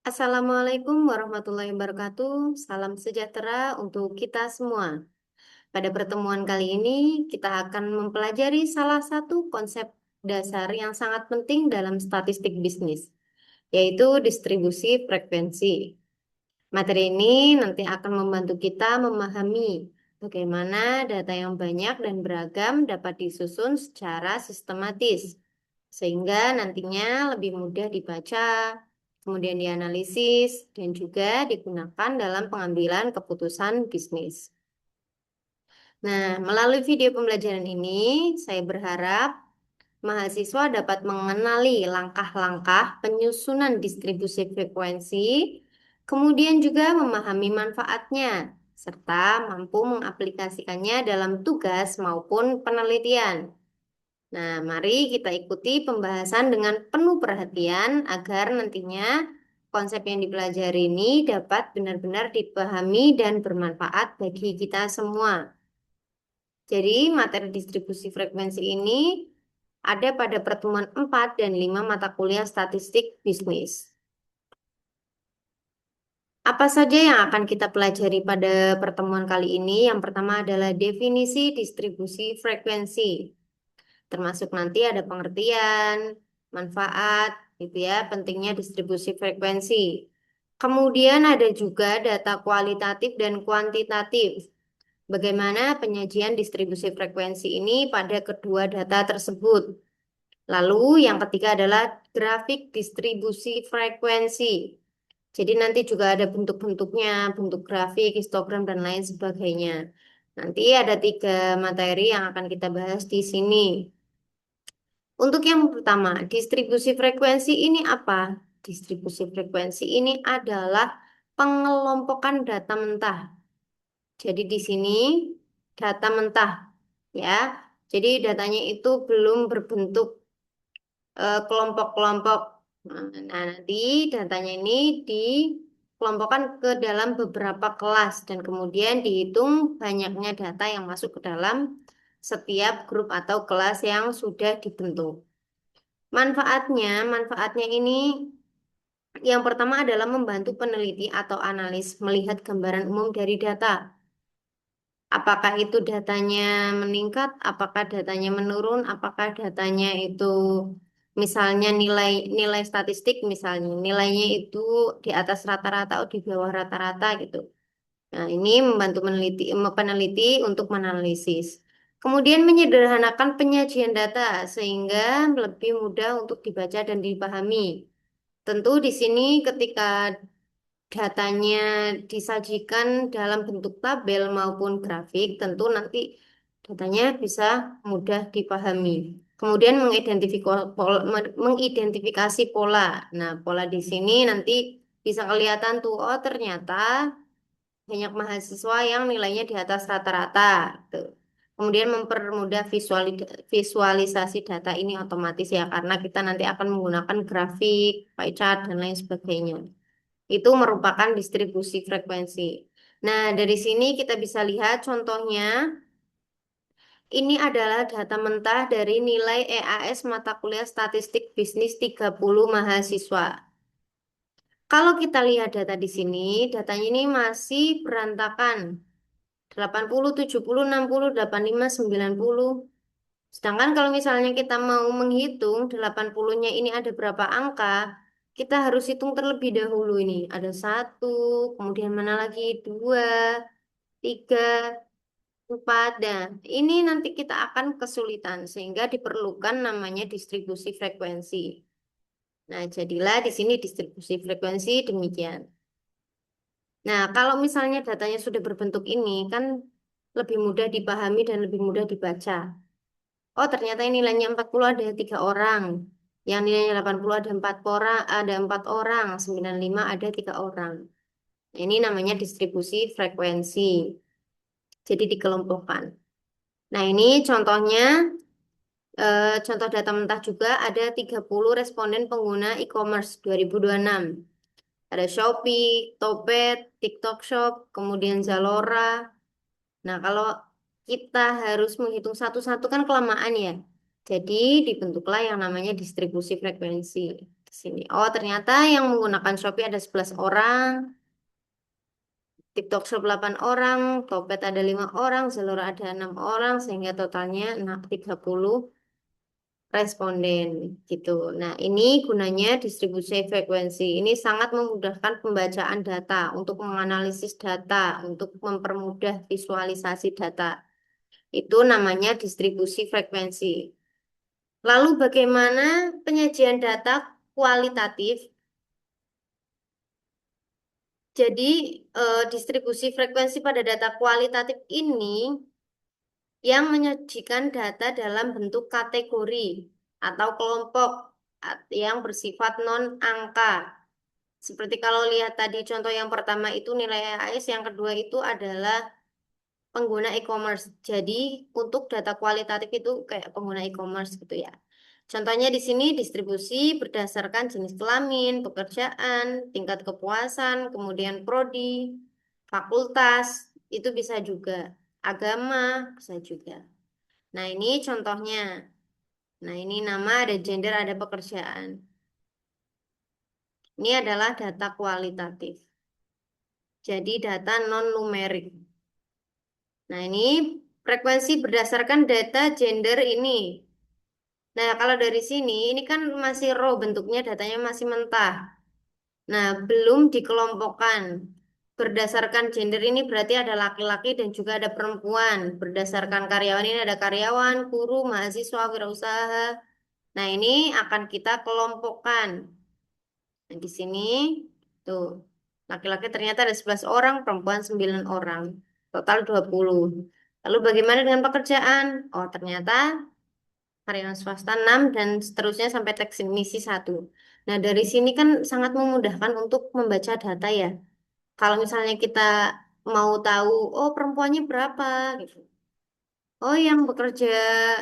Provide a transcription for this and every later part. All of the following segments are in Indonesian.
Assalamualaikum warahmatullahi wabarakatuh. Salam sejahtera untuk kita semua. Pada pertemuan kali ini, kita akan mempelajari salah satu konsep dasar yang sangat penting dalam statistik bisnis, yaitu distribusi frekuensi. Materi ini nanti akan membantu kita memahami bagaimana data yang banyak dan beragam dapat disusun secara sistematis, sehingga nantinya lebih mudah dibaca, kemudian dianalisis, dan juga digunakan dalam pengambilan keputusan bisnis. Nah, melalui video pembelajaran ini, saya berharap mahasiswa dapat mengenali langkah-langkah penyusunan distribusi frekuensi, kemudian juga memahami manfaatnya, serta mampu mengaplikasikannya dalam tugas maupun penelitian. Nah, mari kita ikuti pembahasan dengan penuh perhatian agar nantinya konsep yang dipelajari ini dapat benar-benar dipahami dan bermanfaat bagi kita semua. Jadi, materi distribusi frekuensi ini ada pada pertemuan 4 dan 5 mata kuliah statistik bisnis. Apa saja yang akan kita pelajari pada pertemuan kali ini? Yang pertama adalah definisi distribusi frekuensi. Termasuk nanti ada pengertian, manfaat, gitu ya, pentingnya distribusi frekuensi. Kemudian ada juga data kualitatif dan kuantitatif. Bagaimana penyajian distribusi frekuensi ini pada kedua data tersebut. Lalu yang ketiga adalah grafik distribusi frekuensi. Jadi nanti juga ada bentuk-bentuknya, bentuk grafik, histogram, dan lain sebagainya. Nanti ada 3 materi yang akan kita bahas di sini. Untuk yang pertama, distribusi frekuensi ini apa? Distribusi frekuensi ini adalah pengelompokan data mentah. Jadi di sini data mentah ya. Jadi datanya itu belum berbentuk kelompok-kelompok. Nah, nanti datanya ini dikelompokkan ke dalam beberapa kelas dan kemudian dihitung banyaknya data yang masuk ke dalam setiap grup atau kelas yang sudah dibentuk. Manfaatnya ini yang pertama adalah membantu peneliti atau analis melihat gambaran umum dari data. Apakah itu datanya meningkat, apakah datanya menurun, apakah datanya itu misalnya nilai statistik misalnya nilainya itu di atas rata-rata atau di bawah rata-rata gitu. Nah, ini membantu peneliti untuk menganalisis. Kemudian menyederhanakan penyajian data sehingga lebih mudah untuk dibaca dan dipahami. Tentu di sini ketika datanya disajikan dalam bentuk tabel maupun grafik, tentu nanti datanya bisa mudah dipahami. Kemudian mengidentifikasi pola. Nah, pola di sini nanti bisa kelihatan tuh, oh ternyata banyak mahasiswa yang nilainya di atas rata-rata. Tuh. Kemudian mempermudah visualisasi data ini otomatis ya, karena kita nanti akan menggunakan grafik, pie chart, dan lain sebagainya. Itu merupakan distribusi frekuensi. Nah, dari sini kita bisa lihat contohnya, ini adalah data mentah dari nilai EAS mata kuliah statistik bisnis 30 mahasiswa. Kalau kita lihat data di sini, datanya ini masih berantakan. 80, 70, 60, 85, 90. Sedangkan kalau misalnya kita mau menghitung 80-nya ini ada berapa angka, kita harus hitung terlebih dahulu ini. Ada satu, kemudian mana lagi? Dua, tiga, empat. Nah, ini nanti kita akan kesulitan sehingga diperlukan namanya distribusi frekuensi. Nah, jadilah di sini distribusi frekuensi demikian. Nah, kalau misalnya datanya sudah berbentuk ini, kan lebih mudah dipahami dan lebih mudah dibaca. Oh, ternyata ini nilainya 40 ada 3 orang. Yang nilainya 80 ada 4 orang, ada 4 orang, 95 ada 3 orang. Nah, ini namanya distribusi frekuensi. Jadi dikelompokkan. Nah, ini contohnya, contoh data mentah juga ada 30 responden pengguna e-commerce 2026. Ada Shopee, Topet, TikTok Shop, kemudian Zalora. Nah, kalau kita harus menghitung satu-satu kan kelamaan ya. Jadi dibentuklah yang namanya distribusi frekuensi. Di sini. Oh, ternyata yang menggunakan Shopee ada 11 orang, TikTok Shop 8 orang, Topet ada 5 orang, Zalora ada 6 orang, sehingga totalnya 30 responden gitu. Nah, ini gunanya distribusi frekuensi. Ini sangat memudahkan pembacaan data untuk menganalisis data, untuk mempermudah visualisasi data. Itu namanya distribusi frekuensi. Lalu bagaimana penyajian data kualitatif? Jadi, distribusi frekuensi pada data kualitatif ini yang menyajikan data dalam bentuk kategori atau kelompok yang bersifat non-angka. Seperti kalau lihat tadi contoh yang pertama itu nilai AS, yang kedua itu adalah pengguna e-commerce. Jadi untuk data kualitatif itu kayak pengguna e-commerce gitu ya. Contohnya di sini distribusi berdasarkan jenis kelamin, pekerjaan, tingkat kepuasan, kemudian prodi, fakultas, itu bisa juga. Agama, bisa juga. Nah, ini contohnya. Nah, ini nama, ada gender, ada pekerjaan. Ini adalah data kualitatif. Jadi data non-numerik. Nah, ini frekuensi berdasarkan data gender ini. Nah, kalau dari sini, ini kan masih raw bentuknya, datanya masih mentah. Nah, belum dikelompokkan. Berdasarkan gender ini berarti ada laki-laki dan juga ada perempuan. Berdasarkan karyawan ini ada karyawan, guru, mahasiswa, wirausaha. Nah, ini akan kita kelompokkan. Nah, di sini, tuh, laki-laki ternyata ada 11 orang, perempuan 9 orang. Total 20. Lalu bagaimana dengan pekerjaan? Oh, ternyata karyawan swasta 6 dan seterusnya sampai teknisi 1. Nah, dari sini kan sangat memudahkan untuk membaca data ya. Kalau misalnya kita mau tahu, oh perempuannya berapa gitu. Oh, yang bekerja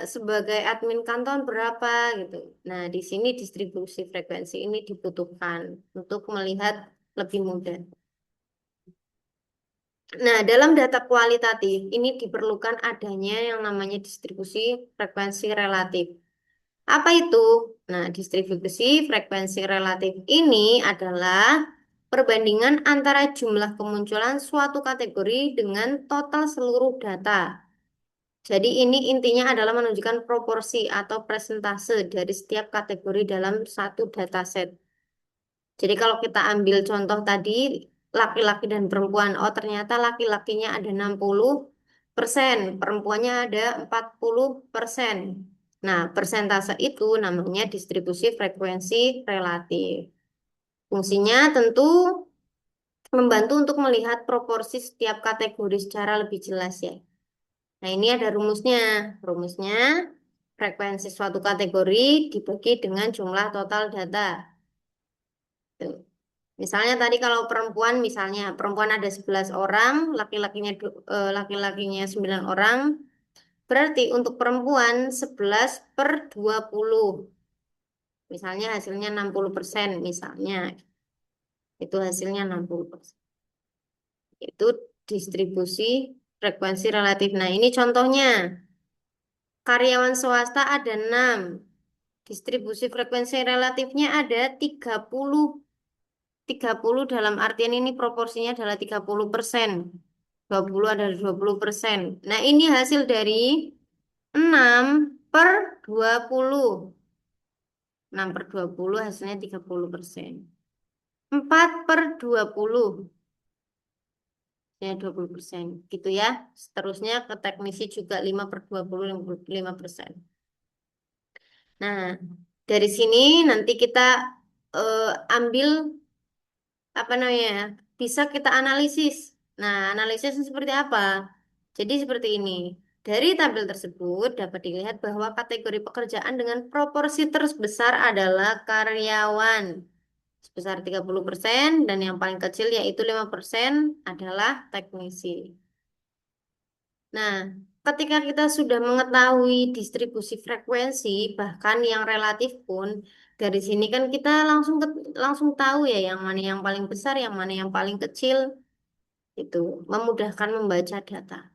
sebagai admin kantor berapa gitu. Nah, di sini distribusi frekuensi ini dibutuhkan untuk melihat lebih mudah. Nah, dalam data kualitatif ini diperlukan adanya yang namanya distribusi frekuensi relatif. Apa itu? Nah, distribusi frekuensi relatif ini adalah perbandingan antara jumlah kemunculan suatu kategori dengan total seluruh data. Jadi ini intinya adalah menunjukkan proporsi atau presentase dari setiap kategori dalam satu dataset. Jadi kalau kita ambil contoh tadi laki-laki dan perempuan, oh ternyata laki-lakinya ada 60%, perempuannya ada 40%. Nah, persentase itu namanya distribusi frekuensi relatif. Fungsinya tentu membantu untuk melihat proporsi setiap kategori secara lebih jelas ya. Nah, ini ada rumusnya. Rumusnya, frekuensi suatu kategori dibagi dengan jumlah total data. Tuh. Misalnya tadi kalau perempuan, misalnya perempuan ada 11 orang, laki-lakinya 9 orang, berarti untuk perempuan 11 per 20. Misalnya hasilnya 60%, misalnya. Itu hasilnya 60%. Itu distribusi frekuensi relatif. Nah, ini contohnya. Karyawan swasta ada 6. Distribusi frekuensi relatifnya ada 30. 30 dalam artian ini proporsinya adalah 30%. 20 adalah 20%. Nah, ini hasil dari 6 per 20. 6 per 20 hasilnya 30%. 4 per 20 ya 20%. Gitu ya. Seterusnya ke teknisi juga 5 per 20, 5%. Nah, dari sini nanti kita eh, ambil apa namanya bisa kita analisis. Nah, analisis seperti apa? Jadi seperti ini. Dari tabel tersebut dapat dilihat bahwa kategori pekerjaan dengan proporsi terbesar adalah karyawan sebesar 30% dan yang paling kecil yaitu 5% adalah teknisi. Nah, ketika kita sudah mengetahui distribusi frekuensi bahkan yang relatif pun dari sini kan kita langsung tahu ya yang mana yang paling besar, yang mana yang paling kecil itu memudahkan membaca data.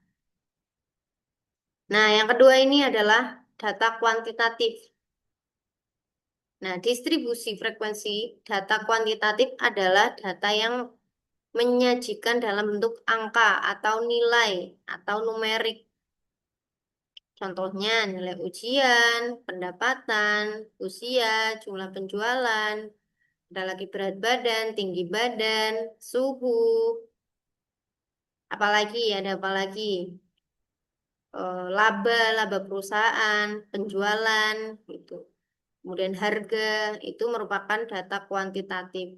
Nah, yang kedua ini adalah data kuantitatif. Nah, distribusi frekuensi data kuantitatif adalah data yang menyajikan dalam bentuk angka atau nilai atau numerik. Contohnya nilai ujian, pendapatan, usia, jumlah penjualan, ada lagi berat badan, tinggi badan, suhu, apalagi ada apalagi laba, laba perusahaan, penjualan, gitu. Kemudian harga itu merupakan data kuantitatif.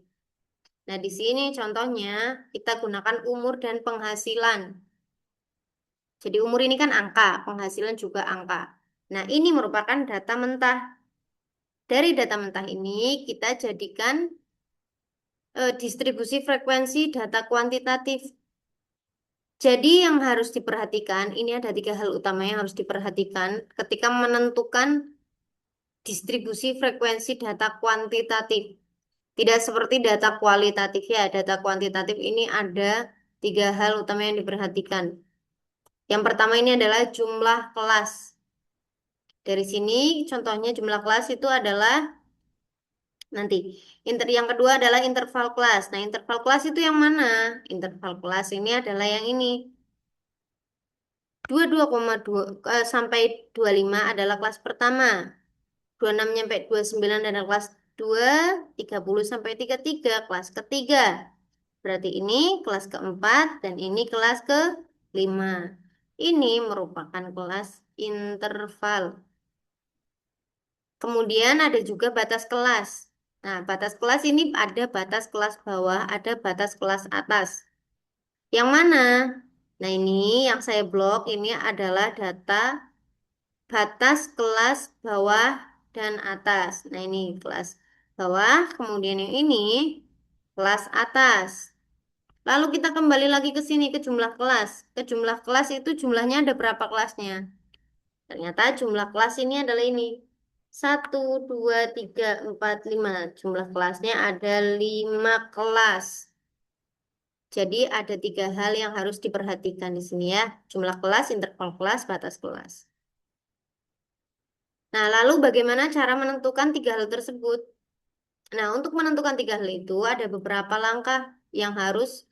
Nah, di sini contohnya kita gunakan umur dan penghasilan. Jadi umur ini kan angka, penghasilan juga angka. Nah, ini merupakan data mentah. Dari data mentah ini kita jadikan distribusi frekuensi data kuantitatif. Jadi yang harus diperhatikan, ini ada tiga hal utama yang harus diperhatikan ketika menentukan distribusi frekuensi data kuantitatif. Tidak seperti data kualitatif ya, data kuantitatif ini ada tiga hal utama yang diperhatikan. Yang pertama ini adalah jumlah kelas. Dari sini contohnya jumlah kelas itu adalah nanti. Yang kedua adalah interval kelas. Nah, interval kelas itu yang mana? Interval kelas ini adalah yang ini. 22,2 sampai 25 adalah kelas pertama. 26 sampai 29 adalah kelas 2, 30 sampai 33 kelas ketiga. Berarti ini kelas keempat dan ini kelas kelima. Ini merupakan kelas interval. Kemudian ada juga batas kelas. Nah, batas kelas ini ada batas kelas bawah, ada batas kelas atas. Yang mana? Nah, ini yang saya blok ini adalah data batas kelas bawah dan atas. Nah, ini kelas bawah, kemudian yang ini kelas atas. Lalu kita kembali lagi ke sini ke jumlah kelas. Ke jumlah kelas itu jumlahnya ada berapa kelasnya? Ternyata jumlah kelas ini adalah ini. 1, 2, 3, 4, 5. Jumlah kelasnya ada 5 kelas. Jadi ada tiga hal yang harus diperhatikan di sini ya. Jumlah kelas, interval kelas, batas kelas. Nah, lalu bagaimana cara menentukan tiga hal tersebut? Nah, untuk menentukan tiga hal itu ada beberapa langkah yang harus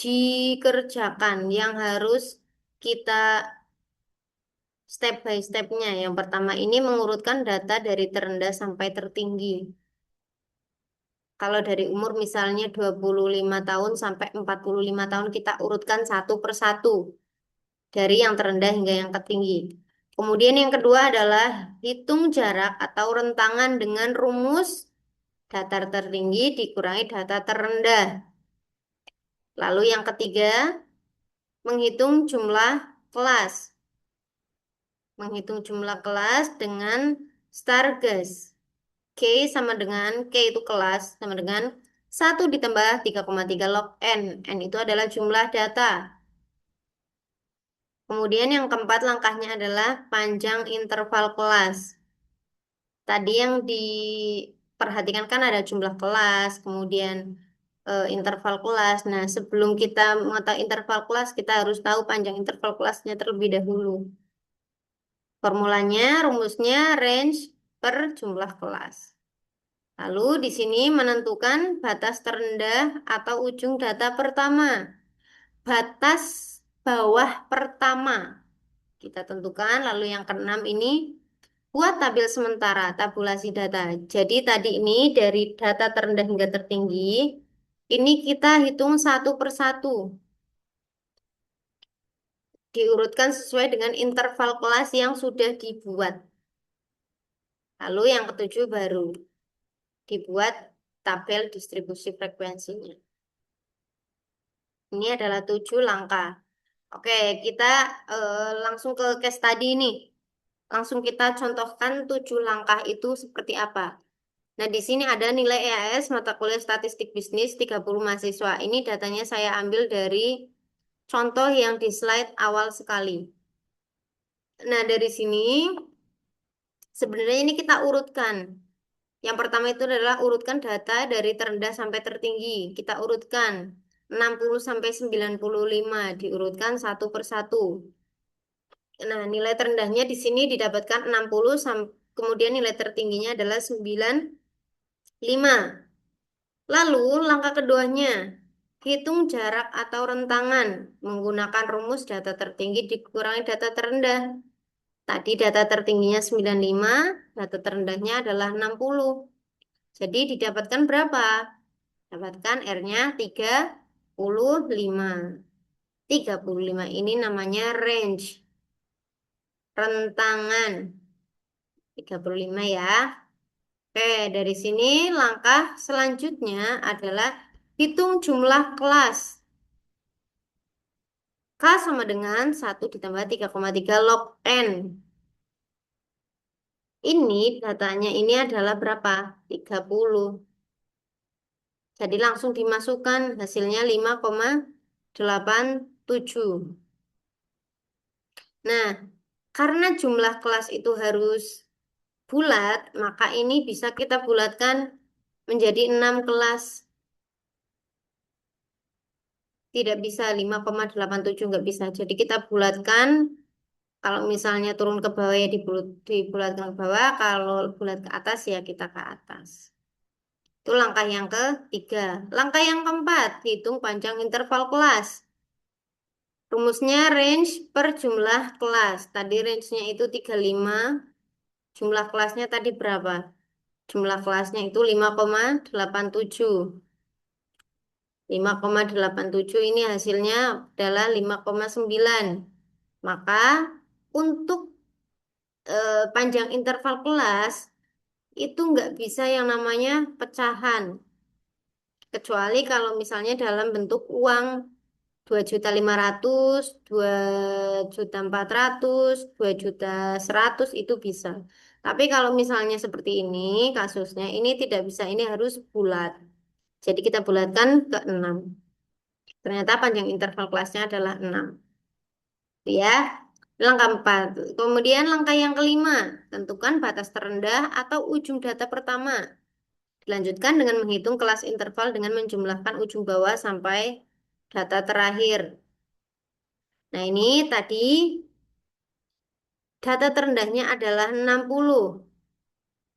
dikerjakan, yang harus kita step by stepnya. Yang pertama ini mengurutkan data dari terendah sampai tertinggi. Kalau dari umur misalnya 25 tahun sampai 45 tahun kita urutkan satu per satu. Dari yang terendah hingga yang tertinggi. Kemudian yang kedua adalah hitung jarak atau rentangan dengan rumus data tertinggi dikurangi data terendah. Lalu yang ketiga, menghitung jumlah kelas. Menghitung jumlah kelas dengan Stargast. K sama dengan K itu kelas sama dengan 1 ditambah 3,3 log N. N itu adalah jumlah data. Kemudian yang keempat langkahnya adalah panjang interval kelas. Tadi yang diperhatikan kan ada jumlah kelas, kemudian interval kelas. Nah, sebelum kita mengetahui interval kelas, kita harus tahu panjang interval kelasnya terlebih dahulu. Formulanya, rumusnya range per jumlah kelas. Lalu di sini menentukan batas terendah atau ujung data pertama. Batas bawah pertama kita tentukan. Lalu yang keenam ini buat tabel sementara tabulasi data. Jadi tadi ini dari data terendah hingga tertinggi, ini kita hitung satu per satu. Diurutkan sesuai dengan interval kelas yang sudah dibuat. Lalu yang ketujuh baru dibuat tabel distribusi frekuensinya. Ini adalah 7 langkah. Oke, kita langsung ke case study ini. Langsung kita contohkan 7 langkah itu seperti apa. Nah, di sini ada nilai EAS mata kuliah Statistik Bisnis 30 mahasiswa. Ini datanya saya ambil dari contoh yang di slide awal sekali. Nah, dari sini sebenarnya ini kita urutkan. Yang pertama itu adalah urutkan data dari terendah sampai tertinggi. Kita urutkan 60 sampai 95 diurutkan satu per satu. Nah, nilai terendahnya di sini didapatkan kemudian nilai tertingginya adalah 95. Lalu langkah keduanya, hitung jarak atau rentangan menggunakan rumus data tertinggi dikurangi data terendah. Tadi data tertingginya 95, data terendahnya adalah 60. Jadi didapatkan berapa? Dapatkan R-nya 35. 35 ini namanya range, rentangan. 35 ya. Oke, dari sini langkah selanjutnya adalah hitung jumlah kelas. K sama dengan 1 ditambah 3,3 log N. Ini datanya ini adalah berapa? 30. Jadi langsung dimasukkan hasilnya 5,87. Nah, karena jumlah kelas itu harus bulat, maka ini bisa kita bulatkan menjadi 6 kelas. Tidak bisa 5,87 nggak bisa. Jadi kita bulatkan, kalau misalnya turun ke bawah ya dibulatkan ke bawah, kalau bulat ke atas ya kita ke atas. Itu langkah yang ketiga. Langkah yang keempat, hitung panjang interval kelas. Rumusnya range per jumlah kelas. Tadi range-nya itu 35. Jumlah kelasnya tadi berapa? Jumlah kelasnya itu 5,87. 5,87 ini hasilnya adalah 5,9. Maka untuk panjang interval kelas itu nggak bisa yang namanya pecahan. Kecuali kalau misalnya dalam bentuk uang 2.500.000, 2.400.000, 2.100.000 itu bisa. Tapi kalau misalnya seperti ini kasusnya ini tidak bisa, ini harus bulat. Jadi kita bulatkan ke 6. Ternyata panjang interval kelasnya adalah 6. Ya, langkah 4. Kemudian langkah yang kelima, tentukan batas terendah atau ujung data pertama. Dilanjutkan dengan menghitung kelas interval dengan menjumlahkan ujung bawah sampai data terakhir. Nah, ini tadi data terendahnya adalah 60.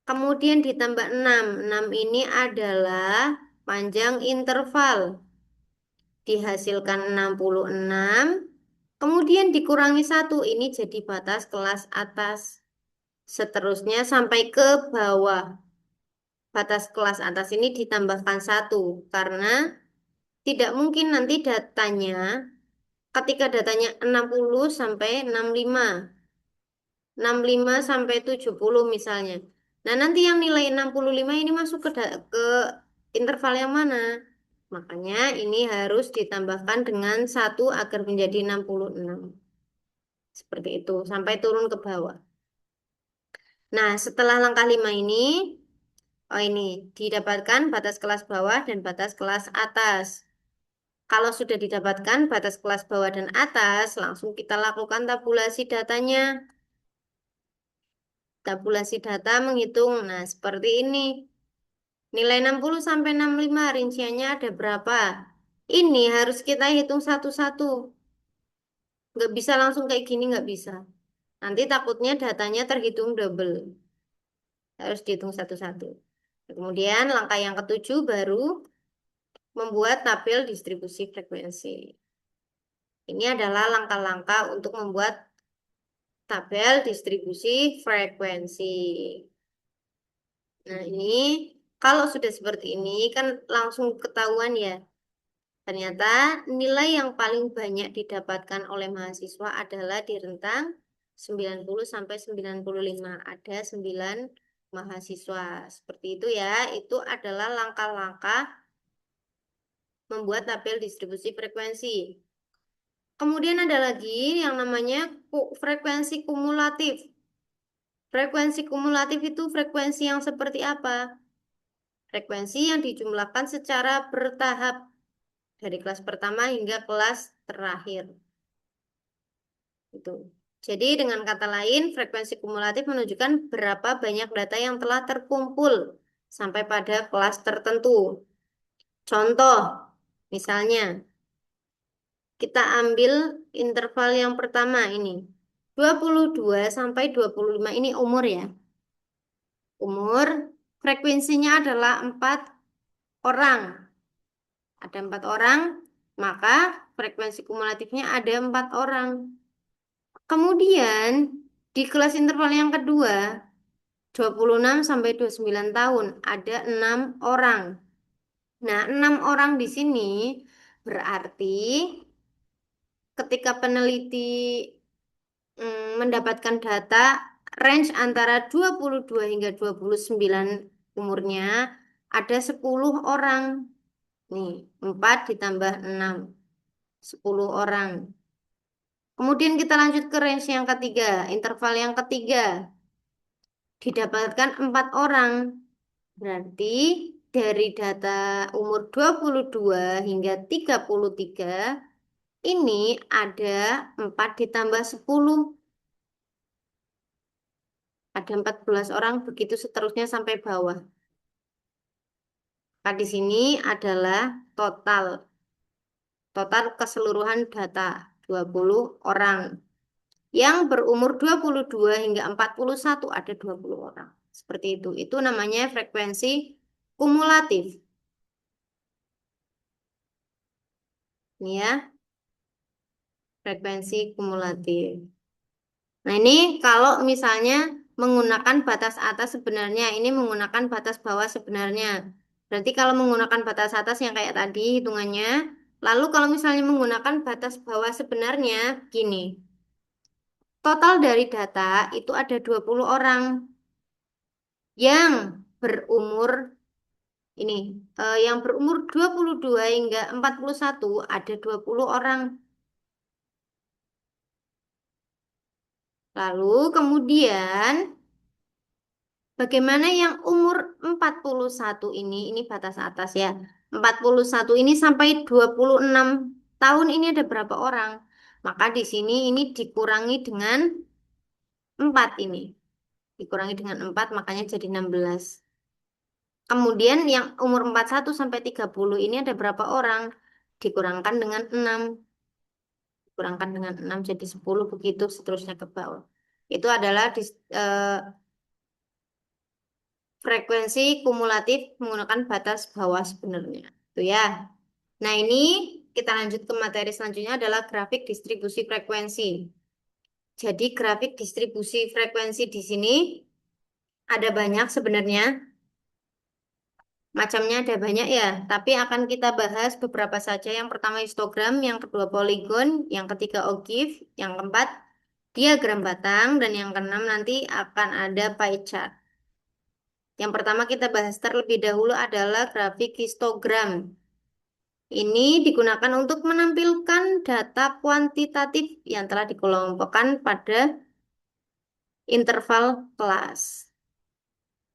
Kemudian ditambah 6. 6 ini adalah panjang interval. Dihasilkan 66. Kemudian dikurangi 1. Ini jadi batas kelas atas. Seterusnya sampai ke bawah. Batas kelas atas ini ditambahkan 1. Karena tidak mungkin nanti datanya, ketika datanya 60 sampai 65. 65 sampai 70 misalnya. Nah, nanti yang nilai 65 ini masuk ke interval yang mana? Makanya ini harus ditambahkan dengan 1 agar menjadi 66. Seperti itu, sampai turun ke bawah. Nah, setelah langkah 5 ini, oh ini, didapatkan batas kelas bawah dan batas kelas atas. Kalau sudah didapatkan batas kelas bawah dan atas, langsung kita lakukan tabulasi datanya. Tabulasi data menghitung. Nah, seperti ini. Nilai 60 sampai 65 rinciannya ada berapa? Ini harus kita hitung satu-satu. Nggak bisa langsung kayak gini, nggak bisa. Nanti takutnya datanya terhitung double. Harus dihitung satu-satu. Kemudian langkah yang ketujuh baru membuat tabel distribusi frekuensi. Ini adalah langkah-langkah untuk membuat tabel distribusi frekuensi. Nah, ini kalau sudah seperti ini kan langsung ketahuan ya. Ternyata nilai yang paling banyak didapatkan oleh mahasiswa adalah di rentang 90 sampai 95. Ada 9 mahasiswa. Seperti itu ya. Itu adalah langkah-langkah membuat tabel distribusi frekuensi. Kemudian ada lagi yang namanya frekuensi kumulatif. Frekuensi kumulatif itu frekuensi yang seperti apa? Frekuensi yang dijumlahkan secara bertahap dari kelas pertama hingga kelas terakhir. Itu. Jadi dengan kata lain, frekuensi kumulatif menunjukkan berapa banyak data yang telah terkumpul sampai pada kelas tertentu. Contoh, misalnya kita ambil interval yang pertama ini. 22 sampai 25 ini umur ya. umur, frekuensinya adalah 4 orang. Ada 4 orang, maka frekuensi kumulatifnya ada 4 orang. Kemudian di kelas interval yang kedua, 26 sampai 29 tahun, ada 6 orang. Nah, 6 orang di sini berarti ketika peneliti mendapatkan data range antara 22 hingga 29 umurnya, ada 10 orang. Nih, 4 ditambah 6, 10 orang. Kemudian kita lanjut ke range yang ketiga, interval yang ketiga, didapatkan 4 orang. Berarti dari data umur 22 hingga 33, ini ada 4 ditambah 10. Ada 14 orang, begitu seterusnya sampai bawah. Nah, di sini adalah total. Total keseluruhan data 20 orang. Yang berumur 22 hingga 41 ada 20 orang. Seperti itu. Itu namanya frekuensi kumulatif. Ini ya, frekuensi kumulatif. Nah, ini kalau misalnya menggunakan batas atas sebenarnya, ini menggunakan batas bawah sebenarnya. Berarti kalau menggunakan batas atas yang kayak tadi hitungannya, lalu kalau misalnya menggunakan batas bawah sebenarnya, gini. Total dari data itu ada 20 orang yang berumur ini, yang berumur 22 hingga 41 ada 20 orang. Lalu kemudian bagaimana yang umur 41 ini batas atas ya. 41 ini sampai 26 tahun ini ada berapa orang? Maka di sini ini dikurangi dengan 4 ini. Dikurangi dengan 4 makanya jadi 16. Kemudian yang umur 41 sampai 30 ini ada berapa orang? Dikurangkan dengan 6. Dikurangkan dengan 6 jadi 10 begitu seterusnya ke bawah. Itu adalah frekuensi kumulatif menggunakan batas bawah sebenarnya. Itu ya. Nah, ini kita lanjut ke materi selanjutnya adalah grafik distribusi frekuensi. Jadi grafik distribusi frekuensi di sini ada banyak sebenarnya. Macamnya ada banyak ya, tapi akan kita bahas beberapa saja. Yang pertama histogram, yang kedua poligon, yang ketiga ogive, yang keempat diagram batang, dan yang keenam nanti akan ada pie chart. Yang pertama kita bahas terlebih dahulu adalah grafik histogram. Ini digunakan untuk menampilkan data kuantitatif yang telah dikelompokkan pada interval kelas.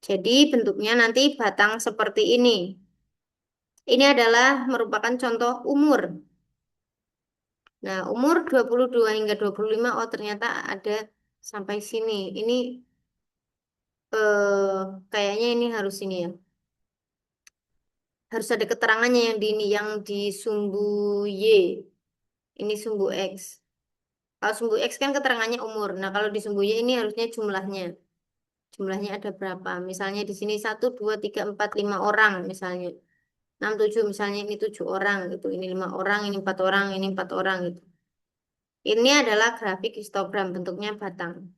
Jadi bentuknya nanti batang seperti ini. Ini adalah merupakan contoh umur. Nah, umur 22 hingga 25, oh ternyata ada sampai sini. Ini kayaknya ini harus ini ya. Harus ada keterangannya yang di ini, yang di sumbu Y. Ini sumbu X. Kalau sumbu X kan keterangannya umur. Nah, kalau di sumbu Y ini harusnya jumlahnya. Jumlahnya ada berapa? Misalnya di sini 1, 2, 3, 4, 5 orang misalnya. 6, 7 misalnya ini 7 orang gitu. Ini 5 orang, ini 4 orang, ini 4 orang gitu. Ini adalah grafik histogram bentuknya batang.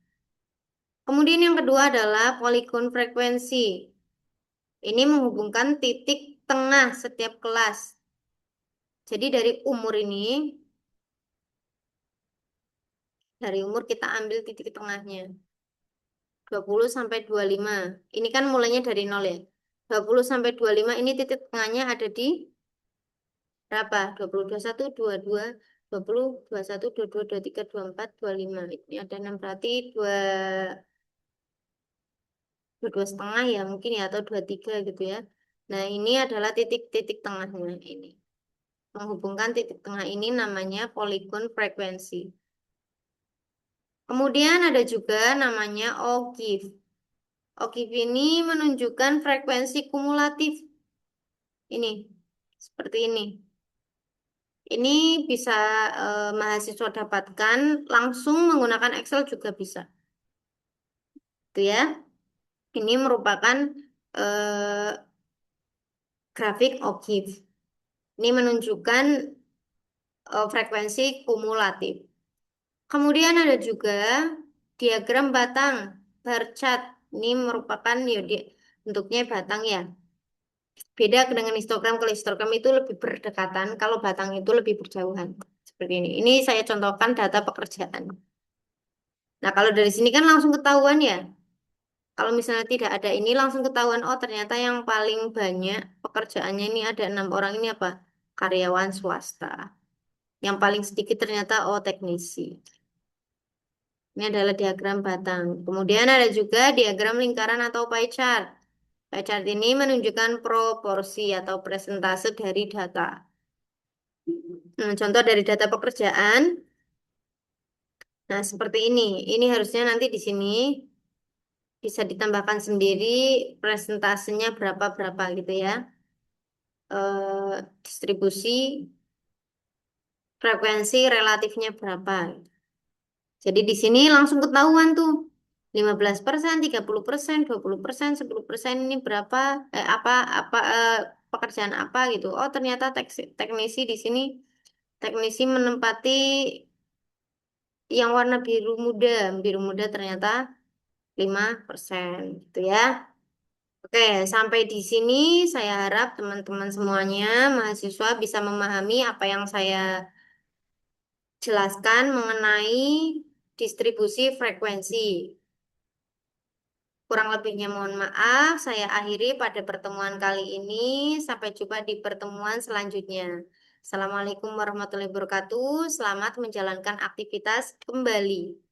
Kemudian yang kedua adalah poligon frekuensi. Ini menghubungkan titik tengah setiap kelas. Jadi dari umur kita ambil titik tengahnya. 20 sampai 25. Ini kan mulainya dari 0 ya. 20 sampai 25 ini titik tengahnya ada di berapa? 20, 21, 22, 20, 21, 22, 23, 24, 25. Ini ada 6 berarti 22,5 ya mungkin ya atau 23 gitu ya. Nah, ini adalah titik-titik tengahnya ini. Menghubungkan titik tengah ini namanya poligon frekuensi. Kemudian ada juga namanya ogive. Ogive ini menunjukkan frekuensi kumulatif. Ini, seperti ini. Ini bisa mahasiswa dapatkan langsung menggunakan Excel juga bisa. Itu ya. Ini merupakan eh, grafik O'Keefe. Ini menunjukkan frekuensi kumulatif. Kemudian ada juga diagram batang bar chart. Ini merupakan bentuknya batang ya. Beda dengan histogram. Kalau histogram itu lebih berdekatan, kalau batang itu lebih berjauhan. Seperti ini. Ini saya contohkan data pekerjaan. Nah, kalau dari sini kan langsung ketahuan ya. Kalau misalnya tidak ada ini langsung ketahuan, oh ternyata yang paling banyak pekerjaannya ini ada 6 orang ini apa? Karyawan swasta. Yang paling sedikit ternyata oh teknisi. Ini adalah diagram batang. Kemudian ada juga diagram lingkaran atau pie chart. Pie chart ini menunjukkan proporsi atau presentase dari data. Nah, contoh dari data pekerjaan. Nah, seperti ini. Ini harusnya nanti di sini bisa ditambahkan sendiri presentasenya berapa-berapa gitu ya. Distribusi frekuensi relatifnya berapa. Jadi di sini langsung ketahuan tuh. 15%, 30%, 20%, 10% ini berapa apa pekerjaan apa gitu. Oh, ternyata teknisi di sini teknisi menempati yang warna biru muda. Biru muda ternyata 5% gitu ya. Oke, sampai di sini saya harap teman-teman semuanya mahasiswa bisa memahami apa yang saya jelaskan mengenai distribusi frekuensi. Kurang lebihnya mohon maaf, saya akhiri pada pertemuan kali ini. Sampai jumpa di pertemuan selanjutnya. Assalamualaikum warahmatullahi wabarakatuh. Selamat menjalankan aktivitas kembali.